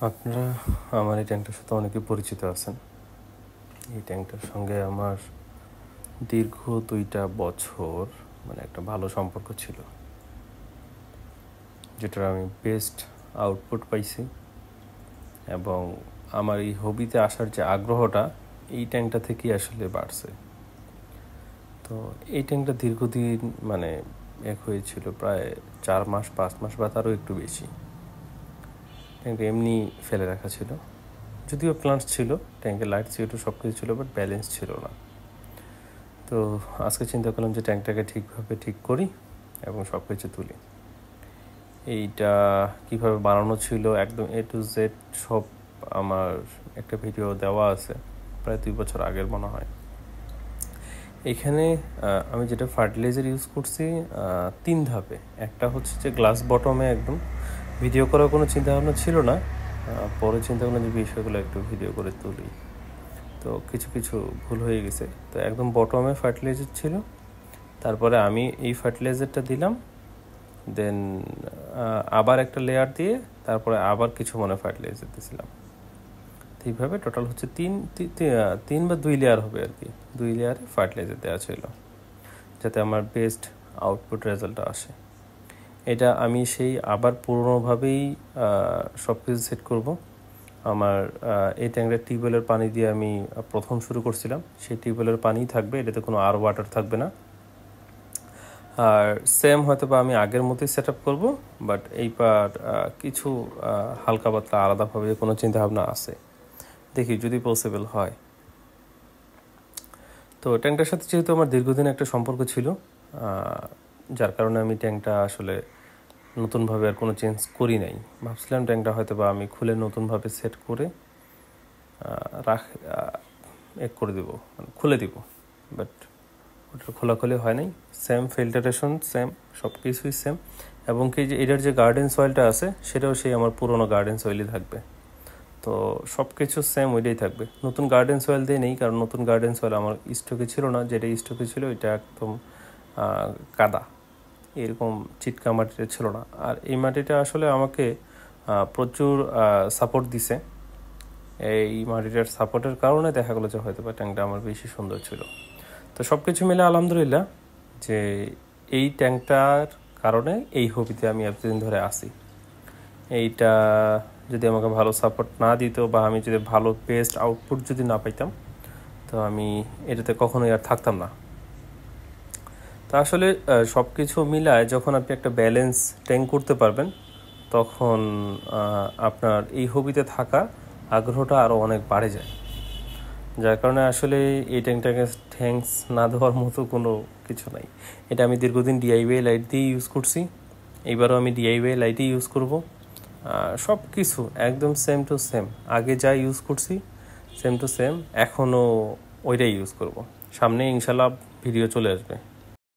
আপনারা আমার এই ট্যাঙ্কটার সাথে অনেকে পরিচিত আছেন। এই ট্যাঙ্কটার সঙ্গে আমার দীর্ঘ 2টা বছর একটা ভালো সম্পর্ক ছিল, যেটার আমি বেস্ট আউটপুট পাইছি। এবং আমার এই হবিতে আসার যে আগ্রহটা এই ট্যাঙ্কটা থেকেই আসলে বাড়ছে। তো এই ট্যাঙ্কটা দীর্ঘদিন এক হয়েছিল প্রায় 4 মাস 5 মাস বা তারও একটু বেশি। ট্যাঙ্কটা এমনি ফেলে রাখা ছিল, যদিও প্লান্টস ছিল, ট্যাঙ্কে লাইট CO2 সব কিছু ছিল, বাট ব্যালেন্স ছিল না। তো আজকে চিন্তা করলাম যে ট্যাঙ্কটাকে ঠিকভাবে ঠিক করি এবং সব কিছু তুলি। এইটা কিভাবে বানানো ছিল একদম A to Z সব আমার একটা ভিডিও দেওয়া আছে, প্রায় 2 বছর আগের মনে হয়। এখানে আমি যেটা ফার্টিলাইজার ইউজ করছি 3 ধাপে। একটা হচ্ছে যে গ্লাস বটমে, একদম ভিডিও করার কোনো চিন্তাভাবনা ছিল না, পরে চিন্তা করলাম যে বিষয়গুলো একটু ভিডিও করে তুলি। তো কিছু কিছু ভুল হয়ে গেছে। তো একদম বটমে ফার্টিলাইজার ছিল, তারপরে আমি এই ফার্টিলাইজারটা দিলাম, দেন আবার একটা লেয়ার দিয়ে তারপরে আবার কিছু ফার্টিলাইজার দিয়েছিলাম। তো এইভাবে টোটাল হচ্ছে 3 বা 2 লেয়ার হবে আর কি। 2 লেয়ারে ফার্টিলাইজার দেওয়া ছিল যাতে আমার বেস্ট আউটপুট রেজাল্টটা আসে। এটা আমি সেই আবার পুরোনোভাবেই সব কিছু সেট করবো। আমার এই ট্যাঙ্কের টিউবওয়েলের পানি দিয়ে আমি প্রথম শুরু করছিলাম, সেই টিউবওয়েলের পানিই থাকবে, এটাতে কোনো আর ওয়াটার থাকবে না। আর সেম হয়তো বা আমি আগের মতোই সেট আপ করবো, বাট এইবার কিছু হালকা পাতলা আলাদাভাবে কোনো চিন্তাভাবনা আছে, দেখি যদি পসিবল হয়। তো ট্যাঙ্কটার সাথে যেহেতু আমার দীর্ঘদিন একটা সম্পর্ক ছিল, যার কারণে আমি ট্যাঙ্কটা আসলে নতুনভাবে আর কোনো চেঞ্জ করি নাই। ভাবছিলাম ট্যাঙ্কটা হয়তো বা আমি খুলে নতুনভাবে সেট করে করে দেবো, খুলে দিব, বাট ওটা খোলাখুলি হয় নাই। সেম ফিল্টারেশন, সেম সব কিছুই সেম। এবং কি যে এটার যে গার্ডেন সয়েলটা আছে সেটাও সেই আমার পুরোনো গার্ডেন সয়েলই থাকবে। তো সব কিছু সেম ওইটাই থাকবে, নতুন গার্ডেন সয়েল দিয়ে নেই, কারণ নতুন গার্ডেন সয়েল আমার স্টকে ছিল না। যেটা স্টকে ছিল এটা একদম কাদা, এরকম চিটকা মাটিটা ছিল না। আর এই মাটিটা আসলে আমাকে প্রচুর সাপোর্ট দিছে। এই মাটিটার সাপোর্টের কারণে দেখা গেলো যে হয়তো বা ট্যাঙ্কটা আমার বেশি সুন্দর ছিল। তো সব কিছু মিলে আলহামদুলিল্লাহ যে এই ট্যাঙ্কটার কারণে এই হবিতে আমি এতদিন ধরে আসি। এইটা যদি আমাকে ভালো সাপোর্ট না দিত বা আমি যদি ভালো বেস্ট আউটপুট যদি না পাইতাম, তো আমি এটাতে কখনোই আর থাকতাম না। তো আসলে সব কিছু মিলায় যখন আপনি একটা ব্যালেন্স ট্যাঙ্ক করতে পারবেন, তখন আপনার এই হবিতে থাকা আগ্রহটা আরও অনেক বাড়ে যায়। যার কারণে আসলে এই ট্যাঙ্কটাকে থ্যাঙ্কস না দেওয়ার মতো কোনো কিছু নাই। এটা আমি দীর্ঘদিন DIY লাইট দিয়ে ইউজ করছি, এইবারও আমি DIY লাইটই ইউজ করব। সব কিছু একদম সেম টু সেম, আগে যা ইউজ করছি সেম টু সেম এখনও ওইটাই ইউজ করব। সামনে ইনশাল্লাহ ভিডিও চলে আসবে।